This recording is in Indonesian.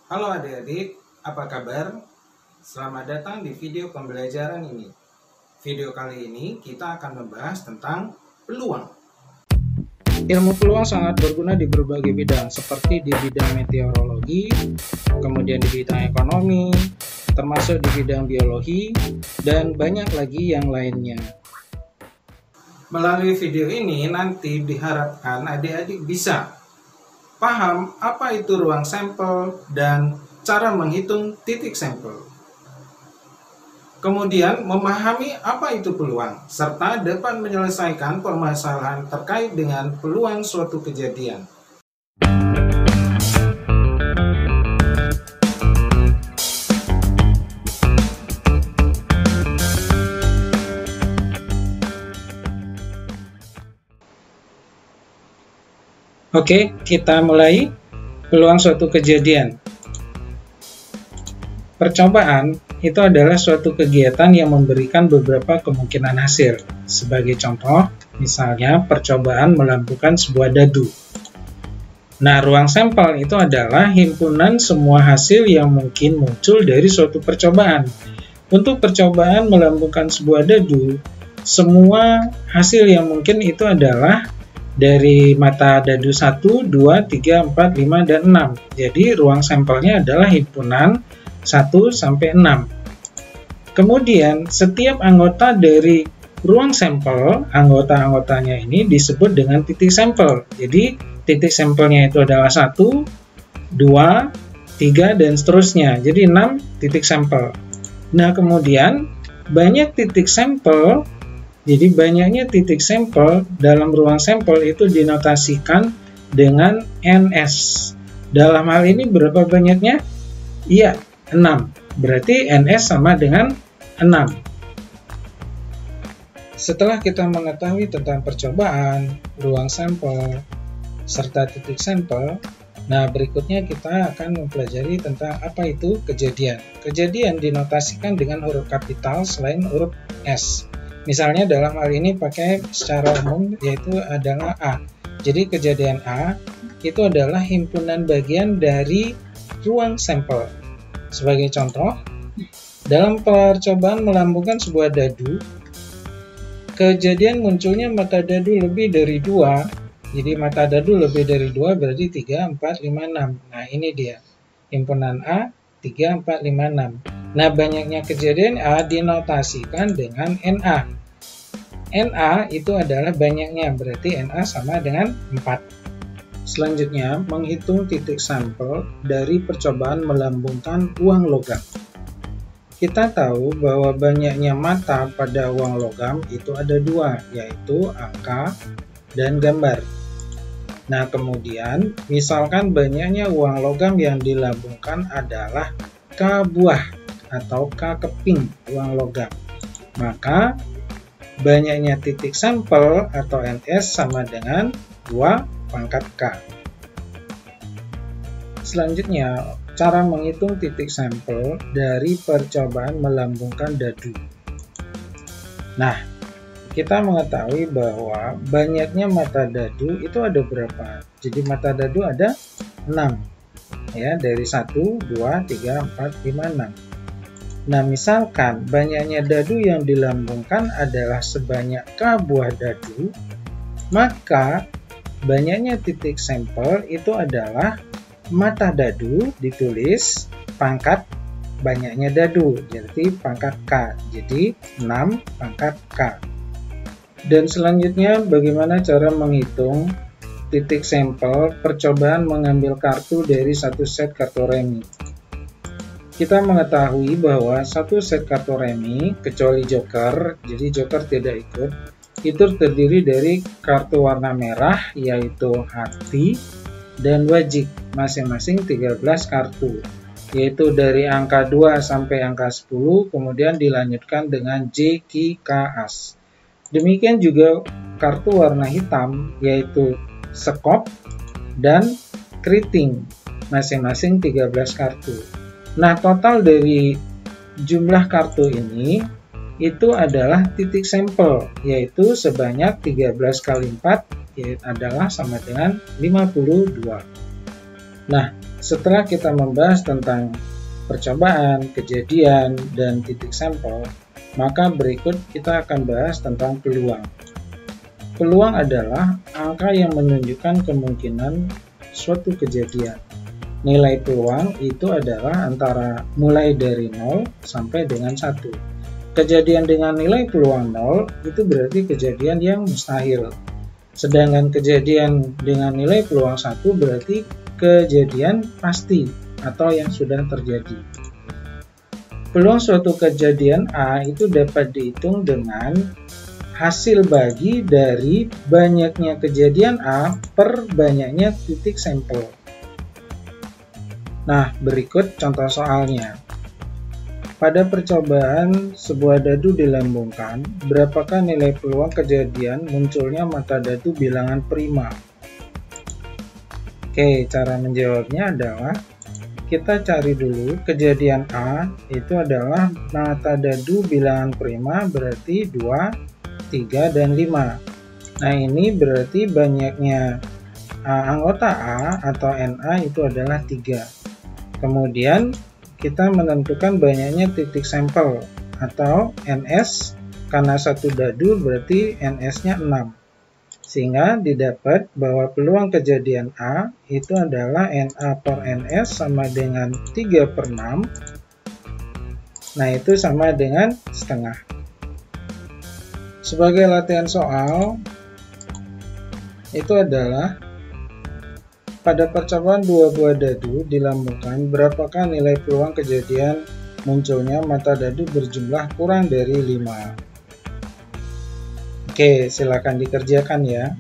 Halo adik-adik, apa kabar? Selamat datang di video pembelajaran ini. Video kali ini kita akan membahas tentang peluang. Ilmu peluang sangat berguna di berbagai bidang, seperti di bidang meteorologi, kemudian di bidang ekonomi, termasuk di bidang biologi, dan banyak lagi yang lainnya. Melalui video ini nanti diharapkan adik-adik bisa paham apa itu ruang sampel dan cara menghitung titik sampel. Kemudian memahami apa itu peluang, serta dapat menyelesaikan permasalahan terkait dengan peluang suatu kejadian. Oke, kita mulai. Peluang suatu kejadian. Percobaan itu adalah suatu kegiatan yang memberikan beberapa kemungkinan hasil. Sebagai contoh, misalnya percobaan melambungkan sebuah dadu. Nah, ruang sampel itu adalah himpunan semua hasil yang mungkin muncul dari suatu percobaan. Untuk percobaan melambungkan sebuah dadu, semua hasil yang mungkin itu adalah dari mata dadu 1, 2, 3, 4, 5, dan 6. Jadi ruang sampelnya adalah himpunan 1 sampai 6. Kemudian setiap anggota dari ruang sampel, anggota-anggotanya ini disebut dengan titik sampel. Jadi titik sampelnya itu adalah 1, 2, 3, dan seterusnya. Jadi 6 titik sampel. Nah, kemudian banyak titik sampel. Jadi banyaknya titik sampel dalam ruang sampel itu dinotasikan dengan NS. Dalam hal ini berapa banyaknya? Iya, 6. Berarti NS sama dengan 6. Setelah kita mengetahui tentang percobaan, ruang sampel, serta titik sampel, nah berikutnya kita akan mempelajari tentang apa itu kejadian. Kejadian dinotasikan dengan huruf kapital selain huruf S. Misalnya dalam hal ini pakai secara umum yaitu adalah A. Jadi kejadian A itu adalah himpunan bagian dari ruang sampel. Sebagai contoh, dalam percobaan melambungkan sebuah dadu, kejadian munculnya mata dadu lebih dari 2. Jadi mata dadu lebih dari 2 berarti 3, 4, 5, 6. Nah ini dia, himpunan A 3, 4, 5, 6. Nah, banyaknya kejadian A dinotasikan dengan NA. NA itu adalah banyaknya, berarti NA sama dengan 4. Selanjutnya, menghitung titik sampel dari percobaan melambungkan uang logam. Kita tahu bahwa banyaknya mata pada uang logam itu ada 2, yaitu angka dan gambar. Nah, kemudian, misalkan banyaknya uang logam yang dilambungkan adalah K buah atau K keping uang logam, maka banyaknya titik sampel atau NS sama dengan 2 pangkat K. Selanjutnya, cara menghitung titik sampel dari percobaan melambungkan dadu. Nah, kita mengetahui bahwa banyaknya mata dadu itu ada berapa? Jadi mata dadu ada 6. Ya, dari 1, 2, 3, 4, 5, 6. Nah, misalkan banyaknya dadu yang dilambungkan adalah sebanyak K buah dadu, maka banyaknya titik sampel itu adalah mata dadu ditulis pangkat banyaknya dadu, jadi pangkat K. Jadi 6 pangkat K. Dan selanjutnya bagaimana cara menghitung titik sampel percobaan mengambil kartu dari satu set kartu remi. Kita mengetahui bahwa satu set kartu remi, kecuali joker, jadi joker tidak ikut, itu terdiri dari kartu warna merah, yaitu hati, dan wajik, masing-masing 13 kartu, yaitu dari angka 2 sampai angka 10, kemudian dilanjutkan dengan J, Q, K, As. Demikian juga kartu warna hitam, yaitu sekop dan keriting, masing-masing 13 kartu. Nah, total dari jumlah kartu ini itu adalah titik sampel, yaitu sebanyak 13 kali 4 yaitu adalah sama dengan 52. Nah, setelah kita membahas tentang percobaan, kejadian, dan titik sampel, maka berikut kita akan bahas tentang peluang. Peluang adalah angka yang menunjukkan kemungkinan suatu kejadian. Nilai peluang itu adalah antara mulai dari 0 sampai dengan 1. Kejadian dengan nilai peluang 0 itu berarti kejadian yang mustahil. Sedangkan kejadian dengan nilai peluang 1 berarti kejadian pasti atau yang sudah terjadi. Peluang suatu kejadian A itu dapat dihitung dengan hasil bagi dari banyaknya kejadian A per banyaknya titik sampel. Nah, berikut contoh soalnya. Pada percobaan sebuah dadu dilambungkan, berapakah nilai peluang kejadian munculnya mata dadu bilangan prima? Oke, cara menjawabnya adalah kita cari dulu kejadian A itu adalah mata dadu bilangan prima berarti 2, 3, dan 5. Nah, ini berarti banyaknya anggota A atau NA itu adalah 3. Kemudian kita menentukan banyaknya titik sampel atau NS, karena satu dadu berarti NS-nya 6. Sehingga didapat bahwa peluang kejadian A itu adalah NA per NS sama dengan 3/6. Nah, itu sama dengan setengah. Sebagai latihan soal, itu adalah pada percobaan 2 buah dadu dilambungkan, berapakah nilai peluang kejadian munculnya mata dadu berjumlah kurang dari 5? Oke, silakan dikerjakan ya.